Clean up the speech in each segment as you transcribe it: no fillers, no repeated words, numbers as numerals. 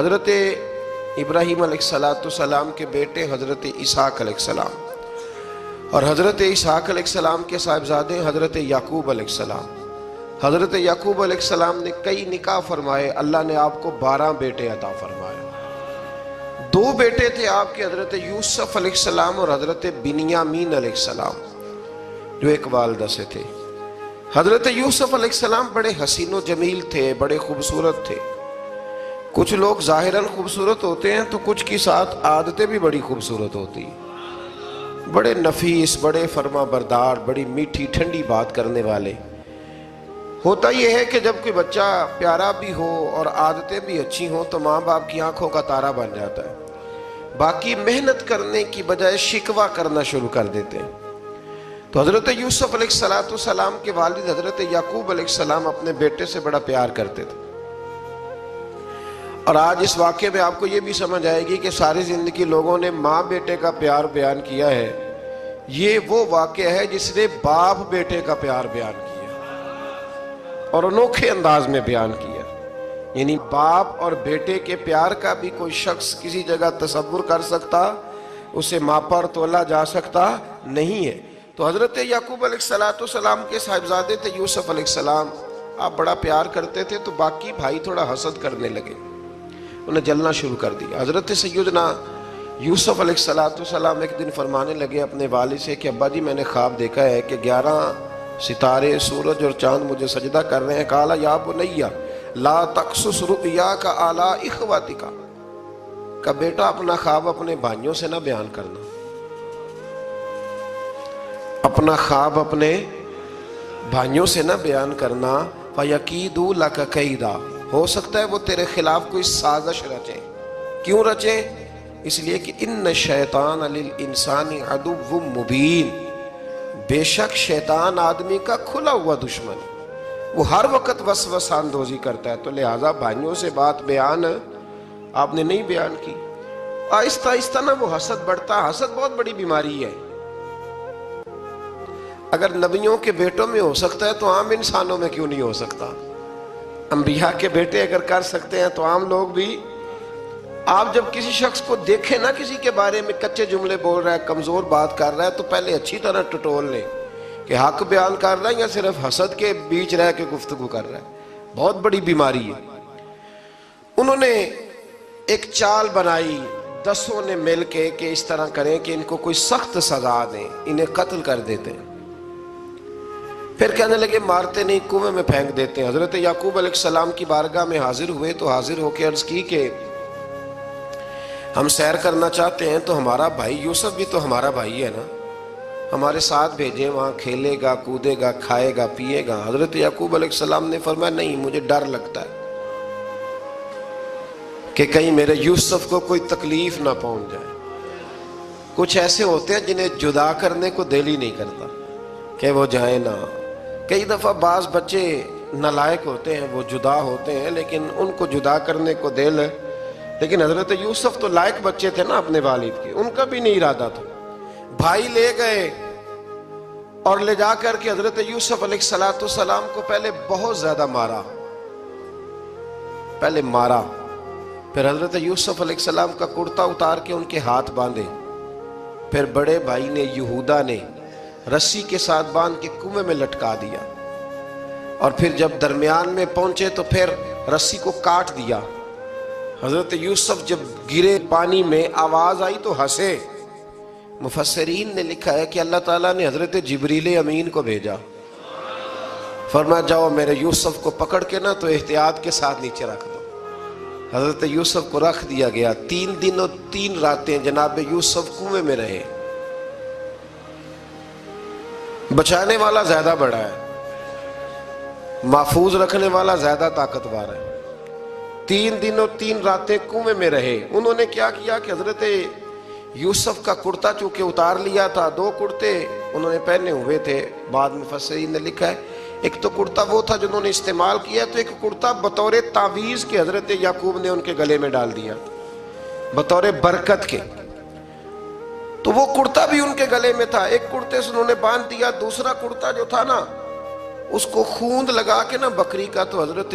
حضرت ابراہیم علیہ السلام کے بیٹے حضرت اسحاق علیہ السلام، اور حضرت اسحاق علیہ السلام کے صاحبزادے حضرت یعقوب علیہ السلام۔ حضرت یعقوب علیہ السلام نے کئی نکاح فرمائے، اللہ نے آپ کو 12 بیٹے عطا فرمائے۔ 2 بیٹے تھے آپ کے، حضرت یوسف علیہ السلام اور حضرت بنیامین علیہ السلام، جو ایک والدہ سے تھے۔ حضرت یوسف علیہ السلام بڑے حسین و جمیل تھے، بڑے خوبصورت تھے۔ کچھ لوگ ظاہراً خوبصورت ہوتے ہیں تو کچھ کی ساتھ عادتیں بھی بڑی خوبصورت ہوتی ہیں، بڑے نفیس، بڑے فرما بردار، بڑی میٹھی ٹھنڈی بات کرنے والے۔ ہوتا یہ ہے کہ جب کوئی بچہ پیارا بھی ہو اور عادتیں بھی اچھی ہوں تو ماں باپ کی آنکھوں کا تارا بن جاتا ہے، باقی محنت کرنے کی بجائے شکوہ کرنا شروع کر دیتے ہیں۔ تو حضرت یوسف علیہ السلام کے والد حضرت یعقوب علیہ السلام اپنے بیٹے سے بڑا پیار کرتے تھے۔ اور آج اس واقعے میں آپ کو یہ بھی سمجھ آئے گی کہ ساری زندگی لوگوں نے ماں بیٹے کا پیار بیان کیا ہے، یہ وہ واقعہ ہے جس نے باپ بیٹے کا پیار بیان کیا اور انوکھے انداز میں بیان کیا۔ یعنی باپ اور بیٹے کے پیار کا بھی کوئی شخص کسی جگہ تصور کر سکتا، اسے ماپا اور تولا جا سکتا نہیں ہے۔ تو حضرت یعقوب علیہ السلام کے صاحبزادے تھے یوسف علیہ السلام، آپ بڑا پیار کرتے تھے تو باقی بھائی تھوڑا حسد کرنے لگے، انہیں جلنا شروع کر دیا۔ حضرت سیدنا یوسف علیہ السلام ایک دن فرمانے لگے اپنے والد سے کہ ابا جی میں نے خواب دیکھا ہے کہ 11 ستارے، سورج اور چاند مجھے سجدہ کر رہے ہیں۔ قال یا بنی لا تقصص رؤیاک علی اخواتک، کہ بیٹا اپنا خواب اپنے بھائیوں سے نہ بیان کرنا، اپنا خواب اپنے بھائیوں سے نہ بیان کرنا۔ فَيَكِيدُوا لَكَ كَيْدًا، ہو سکتا ہے وہ تیرے خلاف کوئی سازش رچیں۔ کیوں رچیں؟ اس لیے کہ ان الشیطان للانسان عدو مبین، بے شک شیطان آدمی کا کھلا ہوا دشمن، وہ ہر وقت وسوسہ اندوزی کرتا ہے۔ تو لہٰذا بھائیوں سے بات بیان آپ نے نہیں بیان کی۔ آہستہ آہستہ نا وہ حسد بڑھتا، حسد بہت بڑی بیماری ہے۔ اگر نبیوں کے بیٹوں میں ہو سکتا ہے تو عام انسانوں میں کیوں نہیں ہو سکتا؟ انبیاء کے بیٹے اگر کر سکتے ہیں تو عام لوگ بھی۔ آپ جب کسی شخص کو دیکھیں نا کسی کے بارے میں کچے جملے بول رہا ہے، کمزور بات کر رہا ہے، تو پہلے اچھی طرح ٹٹول لیں کہ حق بیان کر رہا ہے یا صرف حسد کے بیچ رہ کے گفتگو کر رہا ہے۔ بہت بڑی بیماری ہے۔ انہوں نے ایک چال بنائی 10 نے مل کے کہ اس طرح کریں کہ ان کو کوئی سخت سزا دیں، انہیں قتل کر دیتے ہیں۔ پھر کہنے لگے مارتے نہیں، کنویں میں پھینک دیتے ہیں۔ حضرت یعقوب علیہ السلام کی بارگاہ میں حاضر ہوئے تو حاضر ہو کے عرض کی کہ ہم سیر کرنا چاہتے ہیں تو ہمارا بھائی یوسف بھی تو ہمارا بھائی ہے نا، ہمارے ساتھ بھیجیں، وہاں کھیلے گا، کودے گا، کھائے گا، پیے گا۔ حضرت یعقوب علیہ السلام نے فرمایا نہیں، مجھے ڈر لگتا ہے کہ کہیں میرے یوسف کو کوئی تکلیف نہ پہنچ جائے۔ کچھ ایسے ہوتے ہیں جنہیں جدا کرنے کو دل ہی نہیں کرتا کہ وہ جائیں نہ۔ کئی دفعہ بعض بچے نالائق ہوتے ہیں، وہ جدا ہوتے ہیں لیکن ان کو جدا کرنے کو دل، لیکن حضرت یوسف تو لائق بچے تھے نا اپنے والد کے، ان کا بھی نہیں ارادہ تھا۔ بھائی لے گئے اور لے جا کر کے حضرت یوسف علیہ السلام کو پہلے بہت زیادہ مارا، پھر حضرت یوسف علیہ السلام کا کرتا اتار کے ان کے ہاتھ باندھے، پھر بڑے بھائی نے یہودا نے رسی کے ساتھ باندھ کے کنویں میں لٹکا دیا، اور پھر جب درمیان میں پہنچے تو پھر رسی کو کاٹ دیا۔ حضرت یوسف جب گرے پانی میں آواز آئی تو ہنسے۔ مفسرین نے لکھا ہے کہ اللہ تعالیٰ نے حضرت جبریل امین کو بھیجا، فرمایا جاؤ میرے یوسف کو پکڑ کے نا تو احتیاط کے ساتھ نیچے رکھ دو۔ حضرت یوسف کو رکھ دیا گیا۔ 3 دن اور 3 راتیں جناب یوسف کنویں میں رہے۔ بچانے والا زیادہ بڑا ہے، محفوظ رکھنے والا زیادہ طاقتور ہے۔ 3 دن اور 3 راتیں کنویں میں رہے۔ انہوں نے کیا کیا کہ حضرت یوسف کا کرتا چونکہ اتار لیا تھا، 2 کرتے انہوں نے پہنے ہوئے تھے، بعد مفسرین نے لکھا ہے ایک تو کرتا وہ تھا جنہوں نے استعمال کیا، تو ایک کرتا بطور تعویذ کے حضرت یعقوب نے ان کے گلے میں ڈال دیا بطور برکت کے، تو وہ کرتا بھی ان کے گلے میں تھا۔ ایک کرتے سے انہوں نے باندھ دیا، دوسرا کرتا جو تھا نا اس کو خوند لگا کے نا بکری کا، تو حضرت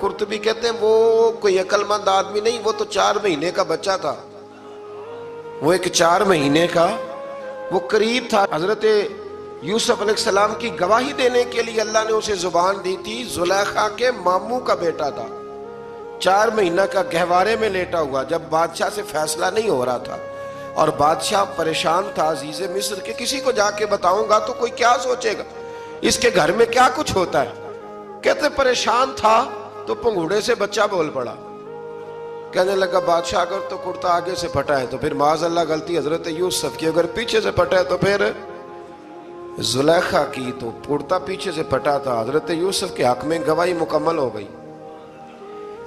قرطبی کہتے ہیں وہ کوئی عقل مند آدمی نہیں، وہ تو 4 مہینے کا بچہ تھا، وہ ایک 4 مہینے کا وہ قریب تھا۔ حضرت یوسف علیہ السلام کی گواہی دینے کے لیے اللہ نے اسے زبان دی تھی، زلیخا کے ماموں کا بیٹا تھا، 4 مہینہ کا گہوارے میں لیٹا ہوا، جب بادشاہ سے فیصلہ نہیں ہو رہا تھا اور بادشاہ پریشان تھا عزیز مصر کے کسی کو جا کے بتاؤں گا تو کوئی کیا سوچے گا، اس کے گھر میں کیا کچھ ہوتا ہے۔ کہتے پریشان تھا تو پنگوڑے سے بچہ بول پڑا، کہنے لگا بادشاہ اگر تو کرتا آگے سے پھٹا ہے تو پھر معاذ اللہ غلطی حضرت یوسف کی، اگر پیچھے سے پھٹا ہے تو پھر زلیخا کی، تو کرتا پیچھے سے پھٹا تھا۔ حضرت یوسف کے حق میں گواہی مکمل ہو گئی۔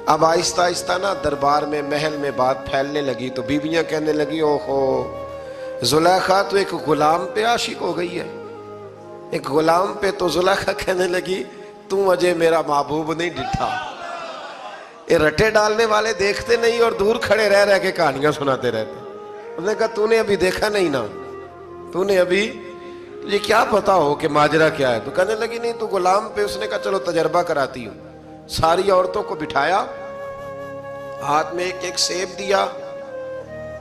اب آہستہ آہستہ نا دربار میں محل میں بات پھیلنے لگی، تو بیویاں کہنے لگی اوہو زلیخا تو ایک غلام پہ عاشق ہو گئی ہے، ایک غلام پہ۔ تو زلیخا کہنے لگی تم اجے میرا محبوب نہیں ڈٹھا۔ یہ رٹے ڈالنے والے دیکھتے نہیں اور دور کھڑے رہ رہ کے کہانیاں سناتے رہتے۔ انہوں نے کہا تو نے ابھی دیکھا نہیں نا، تو نے ابھی تجھے کیا پتا ہو کہ ماجرا کیا ہے؟ تو کہنے لگی نہیں تو غلام پہ۔ اس نے کہا چلو تجربہ کراتی ہوں۔ ساری عورتوں کو بٹھایا، ہاتھ میں ایک ایک سیب دیا،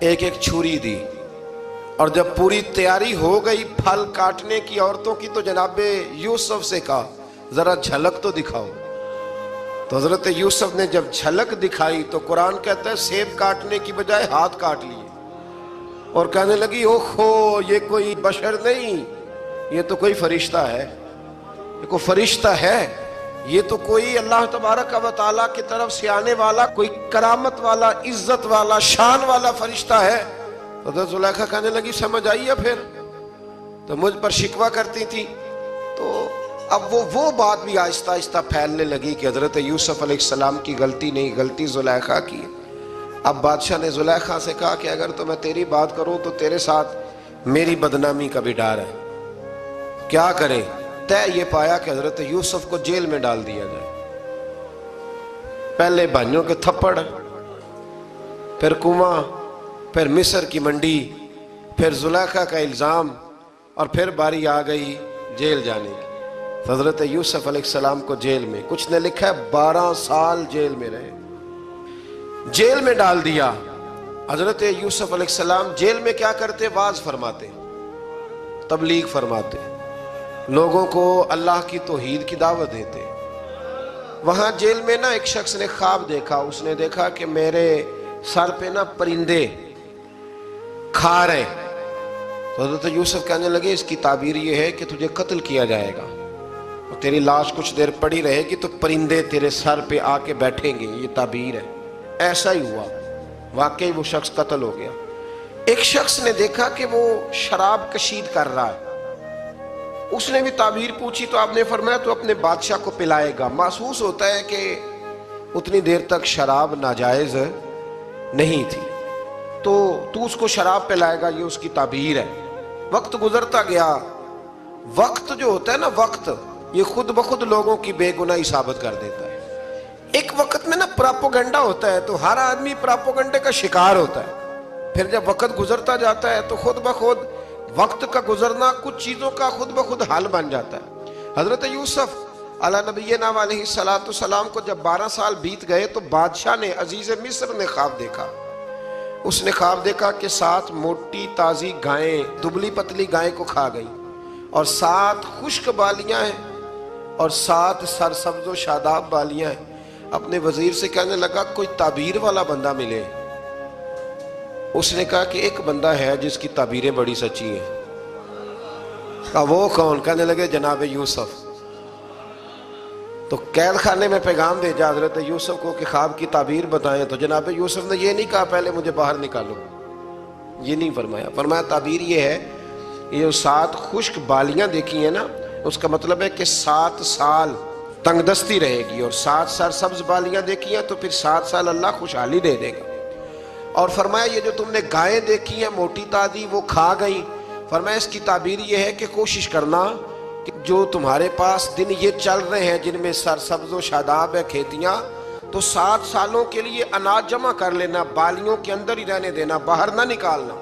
ایک ایک چھری دی، اور جب پوری تیاری ہو گئی پھل کاٹنے کی عورتوں کی تو جناب یوسف سے کہا ذرا جھلک تو دکھاؤ۔ تو حضرت یوسف نے جب جھلک دکھائی تو قرآن کہتا ہے سیب کاٹنے کی بجائے ہاتھ کاٹ لیے، اور کہنے لگی اوہو یہ کوئی بشر نہیں، یہ تو کوئی فرشتہ ہے، یہ کوئی فرشتہ ہے، یہ تو کوئی اللہ تبارک و تعالیٰ کی طرف سے آنے والا کوئی کرامت والا عزت والا شان والا فرشتہ ہے۔ حضرت زلیخا کہنے لگی سمجھ آئی ہے پھر تو مجھ پر شکوہ کرتی تھی۔ تو اب وہ بات بھی آہستہ آہستہ پھیلنے لگی کہ حضرت یوسف علیہ السلام کی غلطی نہیں، غلطی زلیخا کی۔ اب بادشاہ نے زلیخا سے کہا کہ اگر تو میں تیری بات کروں تو تیرے ساتھ میری بدنامی کا بھی ڈر ہے، کیا کریں؟ طے یہ پایا کہ حضرت یوسف کو جیل میں ڈال دیا جائے۔ پہلے بھائیوں کے تھپڑ، پھر کنواں، پھر مصر کی منڈی، پھر زلیخا کا الزام، اور پھر باری آ گئی جیل جانے کی۔ حضرت یوسف علیہ السلام کو جیل میں، کچھ نے لکھا ہے 12 سال جیل میں رہے، جیل میں ڈال دیا۔ حضرت یوسف علیہ السلام جیل میں کیا کرتے؟ واعظ فرماتے، تبلیغ فرماتے، لوگوں کو اللہ کی توحید کی دعوت دیتے۔ وہاں جیل میں نا ایک شخص نے خواب دیکھا، اس نے دیکھا کہ میرے سر پہ نا پرندے کھا رہے۔ تو حضرت یوسف کہنے لگے اس کی تعبیر یہ ہے کہ تجھے قتل کیا جائے گا اور تیری لاش کچھ دیر پڑی رہے گی تو پرندے تیرے سر پہ آ کے بیٹھیں گے، یہ تعبیر ہے۔ ایسا ہی ہوا، واقعی وہ شخص قتل ہو گیا۔ ایک شخص نے دیکھا کہ وہ شراب کشید کر رہا ہے، اس نے بھی تعبیر پوچھی تو آپ نے فرمایا تو اپنے بادشاہ کو پلائے گا۔ محسوس ہوتا ہے کہ اتنی دیر تک شراب ناجائز نہیں تھی، تو اس کو شراب پلائے گا، یہ اس کی تعبیر ہے۔ وقت گزرتا گیا، وقت جو ہوتا ہے نا، وقت یہ خود بخود لوگوں کی بے گناہی ثابت کر دیتا ہے۔ ایک وقت میں نا پراپوگنڈا ہوتا ہے تو ہر آدمی پراپوگنڈے کا شکار ہوتا ہے، پھر جب وقت گزرتا جاتا ہے تو خود بخود وقت کا گزرنا کچھ چیزوں کا خود بخود حل بن جاتا ہے۔ حضرت یوسف علی نبینا علیہ السلام کو جب 12 سال بیت گئے تو بادشاہ نے، عزیز مصر نے خواب دیکھا۔ اس نے خواب دیکھا کہ 7 موٹی تازی گائیں دبلی پتلی گائیں کو کھا گئی، اور 7 خشک بالیاں ہیں اور 7 سرسبز و شاداب بالیاں ہیں۔ اپنے وزیر سے کہنے لگا کوئی تعبیر والا بندہ ملے۔ اس نے کہا کہ ایک بندہ ہے جس کی تعبیریں بڑی سچی ہیں۔ کہا وہ کون؟ کہنے لگے جناب یوسف۔ تو قید خانے میں پیغام بھیجا حضرت یوسف کو کہ خواب کی تعبیر بتائیں، تو جناب یوسف نے یہ نہیں کہا پہلے مجھے باہر نکالو، یہ نہیں فرمایا۔ فرمایا تعبیر یہ ہے، یہ جو 7 خشک بالیاں دیکھی ہیں نا، اس کا مطلب ہے کہ 7 سال تنگ دستی رہے گی، اور 7 سرسبز بالیاں دیکھی ہیں تو پھر 7 سال اللہ خوشحالی دے دے گا۔ اور فرمایا یہ جو تم نے گائیں دیکھی ہیں موٹی تازی وہ کھا گئی، فرمایا اس کی تعبیر یہ ہے کہ کوشش کرنا کہ جو تمہارے پاس دن یہ چل رہے ہیں جن میں سرسبز و شاداب ہے کھیتیاں، تو 7 سالوں کے لیے اناج جمع کر لینا، بالیوں کے اندر ہی رہنے دینا، باہر نہ نکالنا۔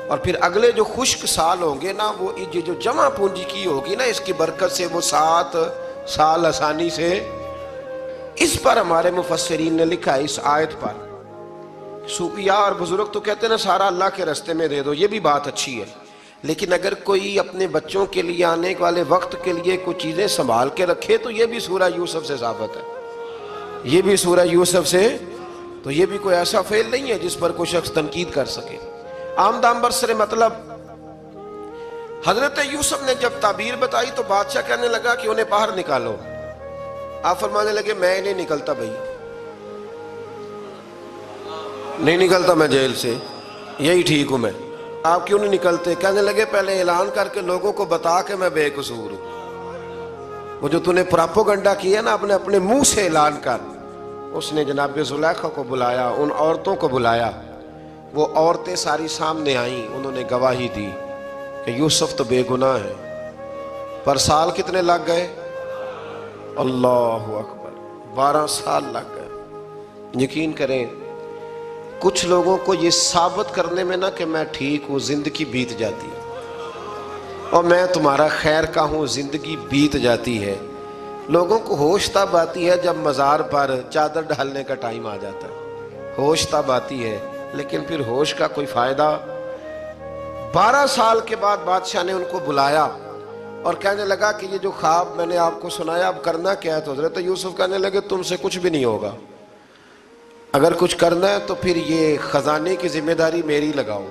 اور پھر اگلے جو خشک سال ہوں گے نا، وہ یہ جو جمع پونجی کی ہوگی نا، اس کی برکت سے وہ 7 سال آسانی سے. اس پر ہمارے مفسرین نے لکھا ہے، اس آیت پر. صوفیاء اور بزرگ تو کہتے ہیں نا سارا اللہ کے راستے میں دے دو، یہ بھی بات اچھی ہے، لیکن اگر کوئی اپنے بچوں کے لیے آنے والے وقت کے لیے کچھ چیزیں سنبھال کے رکھے تو یہ بھی سورہ یوسف سے ثابت ہے. یہ بھی سورہ یوسف سے، تو یہ بھی کوئی ایسا فعل نہیں ہے جس پر کوئی شخص تنقید کر سکے. آمدام برسر مطلب حضرت یوسف نے جب تعبیر بتائی تو بادشاہ کہنے لگا کہ انہیں باہر نکالو. آپ فرمانے لگے میں نہیں نکلتا بھائی، نہیں نکلتا میں جیل سے، یہی ٹھیک ہوں میں. آپ کیوں نہیں نکلتے؟ کہنے لگے پہلے اعلان کر کے لوگوں کو بتا کہ میں بے قصور ہوں. وہ جو نے پراپوگنڈا کیا نا اپنے منہ سے اعلان کر. اس نے جناب زلیخا کو بلایا، ان عورتوں کو بلایا، وہ عورتیں ساری سامنے آئیں، انہوں نے گواہی دی کہ یوسف تو بے گناہ ہے. پر سال کتنے لگ گئے؟ اللہ اکبر، 12 سال لگ گئے. یقین کریں کچھ لوگوں کو یہ ثابت کرنے میں نا کہ میں ٹھیک ہوں زندگی بیت جاتی ہے، اور میں تمہارا خیر کا ہوں زندگی بیت جاتی ہے. لوگوں کو ہوش تب آتی ہے جب مزار پر چادر ڈالنے کا ٹائم آ جاتا ہے، ہوش تب آتی ہے، لیکن پھر ہوش کا کوئی فائدہ. 12 سال کے بعد بادشاہ نے ان کو بلایا اور کہنے لگا کہ یہ جو خواب میں نے آپ کو سنایا اب کرنا کیا ہے؟ تو حضرت یوسف کہنے لگے تم سے کچھ بھی نہیں ہوگا، اگر کچھ کرنا ہے تو پھر یہ خزانے کی ذمہ داری میری لگاؤ.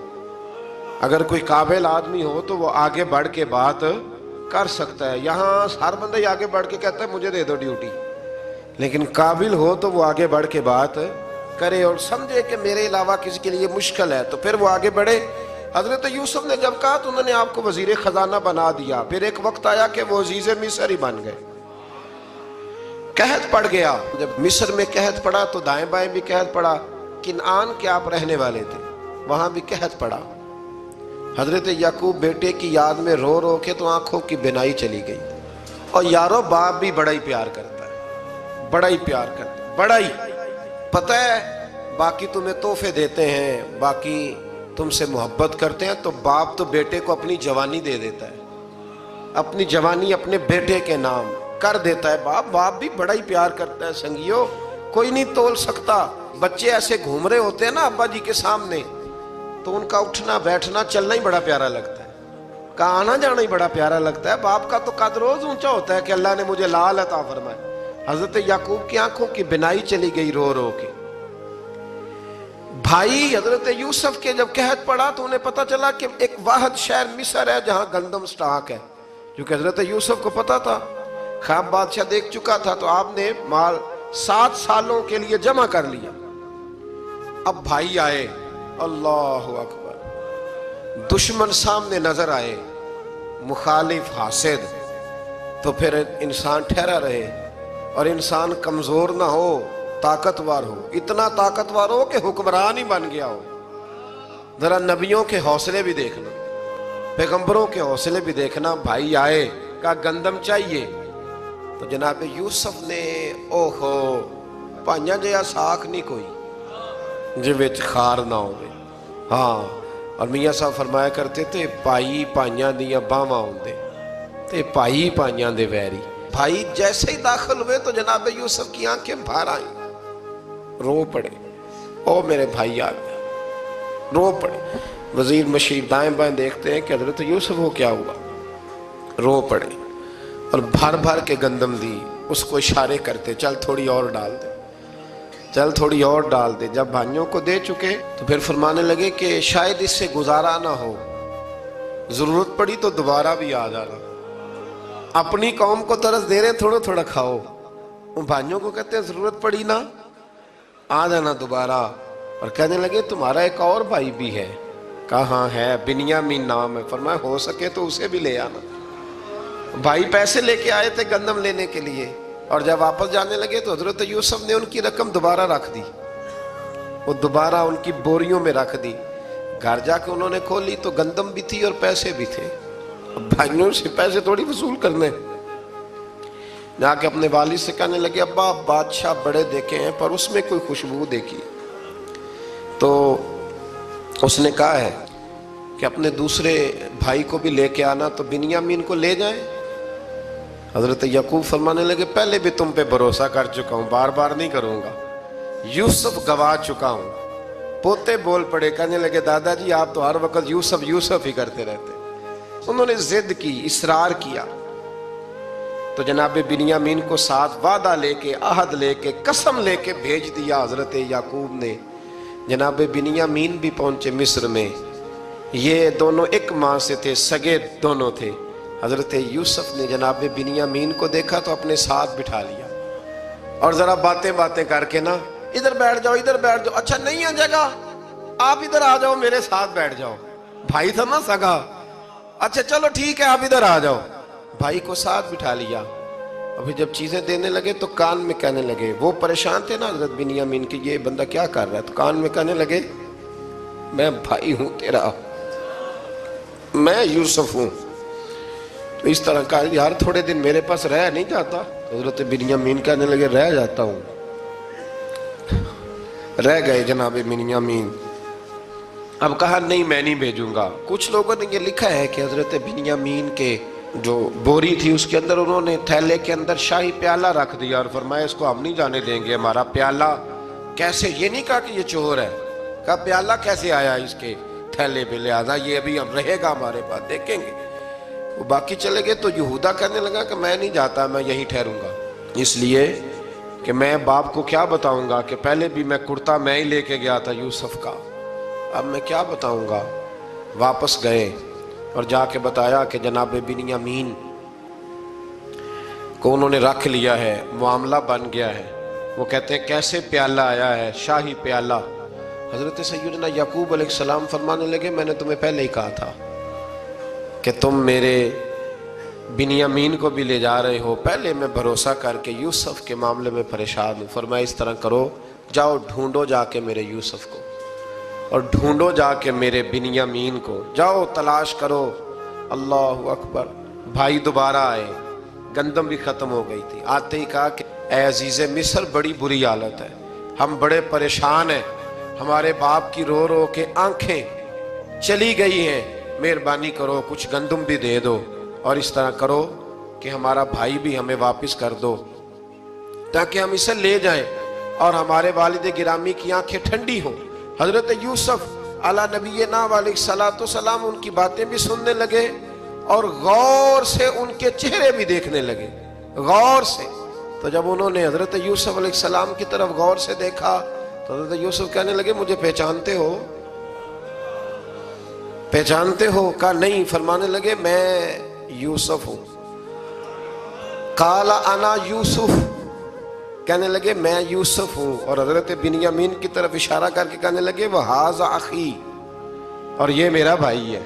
اگر کوئی قابل آدمی ہو تو وہ آگے بڑھ کے بات کر سکتا ہے. یہاں ہر بندہ ہی آگے بڑھ کے کہتا ہے مجھے دے دو ڈیوٹی، لیکن قابل ہو تو وہ آگے بڑھ کے بات کرے اور سمجھے کہ میرے علاوہ کسی کے لیے مشکل ہے تو پھر وہ آگے بڑھے. حضرت یوسف نے جب کہا تو انہوں نے آپ کو وزیر خزانہ بنا دیا. پھر ایک وقت آیا کہ وہ عزیز مصر ہی بن گئے. قحط پڑ گیا، جب مصر میں قحط پڑا تو دائیں بائیں بھی قحط پڑا. کنعان کے آپ رہنے والے تھے، وہاں بھی قحط پڑا. حضرت یعقوب بیٹے کی یاد میں رو رو کے تو آنکھوں کی بینائی چلی گئی. اور یارو باپ بھی بڑا ہی پیار کرتا ہے، بڑا ہی پیار کرتا ہے، بڑا ہی. پتہ ہے باقی تمہیں تحفے دیتے ہیں، باقی تم سے محبت کرتے ہیں، تو باپ تو بیٹے کو اپنی جوانی دے دیتا ہے، اپنی جوانی اپنے بیٹے کے نام کر دیتا ہے. باپ بھی بڑا ہی پیار کرتا ہے. سنگیو کوئی نہیں تول سکتا. بچے ایسے گھوم رہے ہوتے ہیں نا ابا جی کے سامنے تو ان کا اٹھنا بیٹھنا چلنا ہی بڑا پیارا لگتا ہے، کا آنا جانا ہی بڑا پیارا لگتا ہے. باپ کا تو قد روز اونچا ہوتا ہے کہ اللہ نے مجھے لال عطا فرمایا. حضرت یعقوب کی آنکھوں کی بینائی چلی گئی رو رو کے. بھائی حضرت یوسف کے جب قحط پڑا تو انہیں پتا چلا کہ ایک واحد شہر مصر ہے جہاں گندم سٹاک ہے، کیونکہ حضرت یوسف کو پتا تھا، خواب بادشاہ دیکھ چکا تھا. تو آپ نے مال 7 سالوں کے لیے جمع کر لیا. اب بھائی آئے، اللہ اکبر، دشمن سامنے نظر آئے، مخالف حاسد، تو پھر انسان ٹھہرا رہے اور انسان کمزور نہ ہو، طاقتور ہو. اتنا طاقتور ہو کہ حکمران ہی بن گیا ہو. ذرا نبیوں کے حوصلے بھی دیکھنا، پیغمبروں کے حوصلے بھی دیکھنا. بھائی آئے، کہا گندم چاہیے. تو جناب یوسف نے اوہو پائیاں جیا ساکھ نہیں کوئی جی وچ خار نہ ہوئے. ہاں، اور میاں صاحب فرمایا کرتے تھے پائی پائیاں دیاں باواں ہوندے تے پائی پائیاں دے ویری. بھائی جیسے ہی داخل ہوئے تو جناب یوسف کی آنکھیں بھار آئیں، رو پڑے. او میرے بھائی آ گیا، رو پڑے. وزیر مشیر دائیں بائیں دیکھتے ہیں کہ حضرت یوسف کو کیا ہوا، رو پڑے اور بھر بھر کے گندم دی. اس کو اشارے کرتے چل تھوڑی اور ڈال دے، چل تھوڑی اور ڈال دے. جب بھائیوں کو دے چکے تو پھر فرمانے لگے کہ شاید اس سے گزارا نہ ہو، ضرورت پڑی تو دوبارہ بھی آ جانا. اپنی قوم کو ترس دے رہے تھوڑا تھوڑا کھاؤ، ان بھائیوں کو کہتے ہیں ضرورت پڑی نا آ جانا دوبارہ. اور کہنے لگے تمہارا ایک اور بھائی بھی ہے. کہاں ہے؟ بنیامین نام ہے. فرمایا ہو سکے تو اسے بھی لے آنا. بھائی پیسے لے کے آئے تھے گندم لینے کے لیے، اور جب واپس جانے لگے تو حضرت یوسف نے ان کی رقم دوبارہ رکھ دی، وہ دوبارہ ان کی بوریوں میں رکھ دی. گھر جا کے انہوں نے کھولی تو گندم بھی تھی اور پیسے بھی تھے. بھائیوں سے پیسے تھوڑی وصول کرنے. جا کے اپنے والد سے کہنے لگے ابا بادشاہ بڑے دیکھے ہیں پر اس میں کوئی خوشبو دیکھی. تو اس نے کہا ہے کہ اپنے دوسرے بھائی کو بھی لے کے آنا، تو بنیامین کو لے جائیں؟ حضرت یعقوب فرمانے لگے پہلے بھی تم پہ بھروسہ کر چکا ہوں، بار بار نہیں کروں گا، یوسف گوا چکا ہوں۔ پوتے بول پڑے، کہنے لگے دادا جی آپ تو ہر وقت یوسف یوسف ہی کرتے رہتے۔ انہوں نے ضد کی، اصرار کیا، تو جناب بنیامین کو ساتھ وعدہ لے کے، عہد لے کے، قسم لے کے بھیج دیا حضرت یعقوب نے۔ جناب بنیامین بھی پہنچے مصر میں، یہ دونوں ایک ماں سے تھے، سگے دونوں تھے۔ حضرت یوسف نے جناب بنیامین کو دیکھا تو اپنے ساتھ بٹھا لیا، اور ذرا باتیں کر کے نا، ادھر بیٹھ جاؤ، ادھر بیٹھ جاؤ، اچھا نہیں ہے جگہ، آپ ادھر آ جاؤ، میرے ساتھ بیٹھ جاؤ۔ بھائی تھا نا سگا، اچھا چلو ٹھیک ہے آپ ادھر آ جاؤ۔ بھائی کو ساتھ بٹھا لیا۔ ابھی جب چیزیں دینے لگے تو کان میں کہنے لگے، وہ پریشان تھے نا حضرت بنیامین کہ یہ بندہ کیا کر رہا ہے، تو کان میں کہنے لگے میں بھائی ہوں تیرا، میں یوسف ہوں۔ تو اس طرح کہا یار تھوڑے دن میرے پاس رہ نہیں جاتا؟ حضرت بنیامین کہنے لگے رہ جاتا ہوں۔ رہ گئے جناب بنیامین۔ اب کہا نہیں میں نہیں بھیجوں گا۔ کچھ لوگوں نے یہ لکھا ہے کہ حضرت بنیامین کے جو بوری تھی اس کے اندر انہوں نے تھیلے کے اندر شاہی پیالہ رکھ دیا اور فرمایا اس کو ہم نہیں جانے دیں گے، ہمارا پیالہ کیسے، یہ نہیں کہا کہ یہ چور ہے، کہا پیالہ کیسے آیا اس کے تھیلے پہ، لہذا یہ ابھی ہم رہے گا ہمارے پاس، دیکھیں گے۔ وہ باقی چلے گئے تو یہودا کہنے لگا کہ میں نہیں جاتا، میں یہیں ٹھہروں گا، اس لیے کہ میں باپ کو کیا بتاؤں گا کہ پہلے بھی میں کرتا میں ہی لے کے گیا تھا یوسف کا، اب میں کیا بتاؤں گا۔ واپس گئے اور جا کے بتایا کہ جناب بنیامین کو انہوں نے رکھ لیا ہے، معاملہ بن گیا ہے۔ وہ کہتے ہیں کیسے پیالہ آیا ہے، شاہی پیالہ۔ حضرت سیدنا یعقوب علیہ السلام فرمانے لگے میں نے تمہیں پہلے ہی کہا تھا کہ تم میرے بنیامین کو بھی لے جا رہے ہو، پہلے میں بھروسہ کر کے یوسف کے معاملے میں پریشان ہوں۔ فرمایا اس طرح کرو، جاؤ ڈھونڈو جا کے میرے یوسف کو، اور ڈھونڈو جا کے میرے بنیامین کو، جاؤ تلاش کرو۔ اللہ اکبر۔ بھائی دوبارہ آئے، گندم بھی ختم ہو گئی تھی، آتے ہی کہا کہ اے عزیز مصر بڑی بری حالت ہے، ہم بڑے پریشان ہیں، ہمارے باپ کی رو رو کے آنکھیں چلی گئی ہیں، مہربانی کرو کچھ گندم بھی دے دو، اور اس طرح کرو کہ ہمارا بھائی بھی ہمیں واپس کر دو تاکہ ہم اسے لے جائیں اور ہمارے والد گرامی کی آنکھیں ٹھنڈی ہوں۔ حضرت یوسف علیٰ نبینا علیہ السلام ان کی باتیں بھی سننے لگے اور غور سے ان کے چہرے بھی دیکھنے لگے، غور سے۔ تو جب انہوں نے حضرت یوسف علیہ السلام کی طرف غور سے دیکھا تو حضرت یوسف کہنے لگے مجھے پہچانتے ہو، پہچانتے ہو؟ کہا نہیں۔ فرمانے لگے میں یوسف ہوں۔ قال انا یوسف، کہنے لگے میں یوسف ہوں، اور حضرت بنیامین کی طرف اشارہ کر کے کہنے لگے وَهَذَا أَخِي، اور یہ میرا بھائی ہے،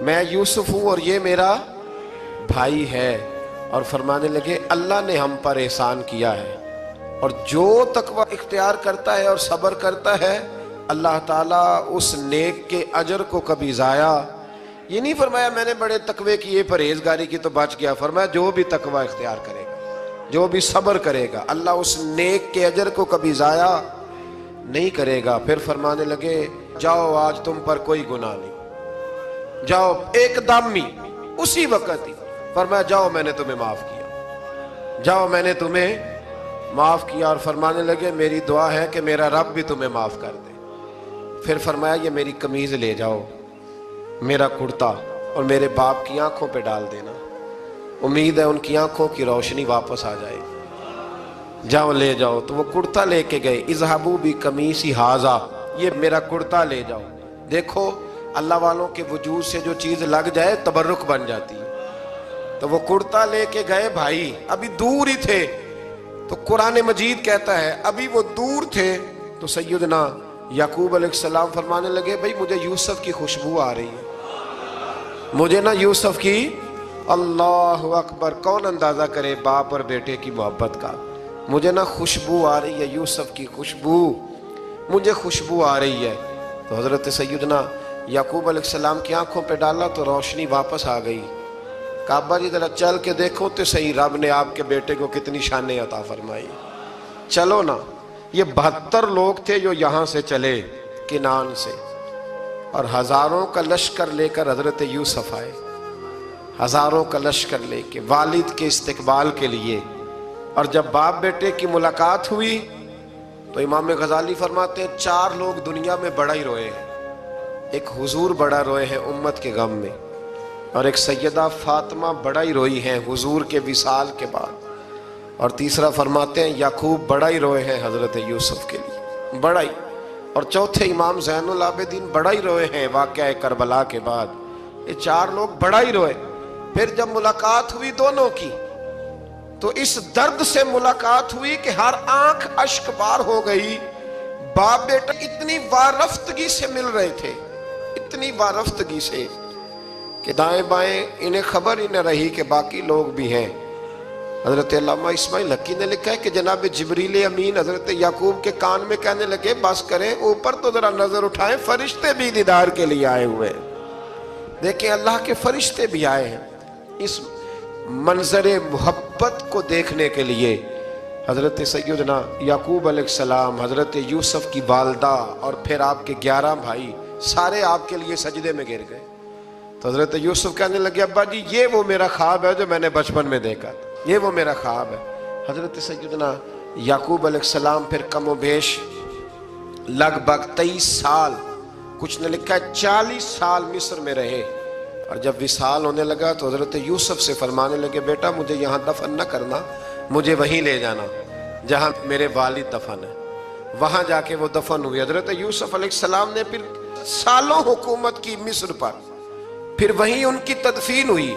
میں یوسف ہوں اور یہ میرا بھائی ہے۔ اور فرمانے لگے اللہ نے ہم پر احسان کیا ہے، اور جو تقوی اختیار کرتا ہے اور صبر کرتا ہے اللہ تعالیٰ اس نیک کے اجر کو کبھی ضائع، یہ نہیں فرمایا میں نے بڑے تقوی کیے پرہیزگاری کی تو بچ گیا، فرمایا جو بھی تقوی اختیار کرے گا، جو بھی صبر کرے گا، اللہ اس نیک کے اجر کو کبھی ضائع نہیں کرے گا۔ پھر فرمانے لگے جاؤ آج تم پر کوئی گناہ نہیں، جاؤ ایک دم ہی اسی وقت ہی فرمایا جاؤ میں نے تمہیں معاف کیا، جاؤ میں نے تمہیں معاف کیا۔ اور فرمانے لگے میری دعا ہے کہ میرا رب بھی تمہیں معاف کر دے۔ پھر فرمایا یہ میری قمیض لے جاؤ، میرا کرتا، اور میرے باپ کی آنکھوں پہ ڈال دینا، امید ہے ان کی آنکھوں کی روشنی واپس آ جائے، جاؤ لے جاؤ۔ تو وہ کرتا لے کے گئے، اذهبوا بقمیصی ھذا، یہ میرا کرتا لے جاؤ۔ دیکھو اللہ والوں کے وجود سے جو چیز لگ جائے تبرک بن جاتی ہے۔ تو وہ کرتا لے کے گئے، بھائی ابھی دور ہی تھے، تو قرآن مجید کہتا ہے ابھی وہ دور تھے تو سیدنا یعقوب علیہ السلام فرمانے لگے بھئی مجھے یوسف کی خوشبو آ رہی ہے، مجھے نا یوسف کی، اللہ اکبر، کون اندازہ کرے باپ اور بیٹے کی محبت کا، مجھے نا خوشبو آ رہی ہے، یوسف کی خوشبو، مجھے خوشبو آ رہی ہے۔ تو حضرت سیدنا یعقوب علیہ السلام کی آنکھوں پہ ڈالا تو روشنی واپس آ گئی۔ کعبہ جی ذرا چل کے دیکھو تو صحیح رب نے آپ کے بیٹے کو کتنی شانیں عطا فرمائی۔ چلو نا، یہ 72 لوگ تھے جو یہاں سے چلے کنان سے، اور ہزاروں کا لشکر لے کر حضرت یوسف آئے، ہزاروں کا لشکر لے کے والد کے استقبال کے لیے۔ اور جب باپ بیٹے کی ملاقات ہوئی تو امام غزالی فرماتے ہیں 4 لوگ دنیا میں بڑا ہی روئے ہیں۔ ایک حضور بڑا روئے ہیں امت کے غم میں، اور ایک سیدہ فاطمہ بڑا ہی روئی ہیں حضور کے وصال کے بعد، اور تیسرا فرماتے ہیں یعقوب بڑا ہی روئے ہیں حضرت یوسف کے لیے، بڑا ہی، اور چوتھے امام زین العابدین بڑا ہی روئے ہیں واقعہ کربلا کے بعد۔ یہ 4 لوگ بڑا ہی روئے۔ پھر جب ملاقات ہوئی دونوں کی تو اس درد سے ملاقات ہوئی کہ ہر آنکھ اشک بار ہو گئی۔ باپ بیٹا اتنی وارفتگی سے مل رہے تھے، اتنی وارفتگی سے کہ دائیں بائیں انہیں خبر ہی نہ رہی کہ باقی لوگ بھی ہیں۔ حضرت علامہ اسماعیل حقی نے لکھا ہے کہ جناب جبریل امین حضرت یعقوب کے کان میں کہنے لگے بس کریں، اوپر تو ذرا نظر اٹھائیں، فرشتے بھی دیدار کے لیے آئے ہوئے ہیں۔ دیکھیں اللہ کے فرشتے بھی آئے ہیں اس منظر محبت کو دیکھنے کے لیے۔ حضرت سیدنا یعقوب علیہ السلام، حضرت یوسف کی والدہ، اور پھر آپ کے 11 بھائی سارے آپ کے لیے سجدے میں گر گئے۔ تو حضرت یوسف کہنے لگے ابا جی یہ وہ میرا خواب ہے جو میں نے بچپن میں دیکھا تھا، یہ وہ میرا خواب ہے۔ حضرت سیدنا یعقوب علیہ السلام پھر کم و بیش لگ بھگ 23 سال، کچھ نے لکھا ہے 40 سال مصر میں رہے، اور جب وصال ہونے لگا تو حضرت یوسف سے فرمانے لگے بیٹا مجھے یہاں دفن نہ کرنا، مجھے وہیں لے جانا جہاں میرے والد دفن ہے۔ وہاں جا کے وہ دفن ہوئے۔ حضرت یوسف علیہ السلام نے پھر سالوں حکومت کی مصر پر، پھر وہیں ان کی تدفین ہوئی،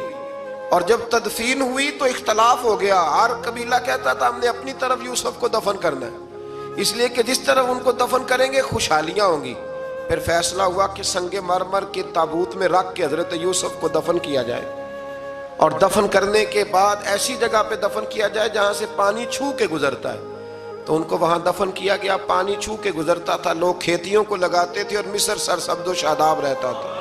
اور جب تدفین ہوئی تو اختلاف ہو گیا۔ ہر قبیلہ کہتا تھا ہم نے اپنی طرف یوسف کو دفن کرنا ہے، اس لیے کہ جس طرف ان کو دفن کریں گے خوشحالیاں ہوں گی۔ پھر فیصلہ ہوا کہ سنگ مرمر کے تابوت میں رکھ کے حضرت یوسف کو دفن کیا جائے، اور دفن کرنے کے بعد ایسی جگہ پہ دفن کیا جائے جہاں سے پانی چھو کے گزرتا ہے۔ تو ان کو وہاں دفن کیا گیا، پانی چھو کے گزرتا تھا، لوگ کھیتیوں کو لگاتے تھے اور مصر سرسبز و شاداب رہتا تھا۔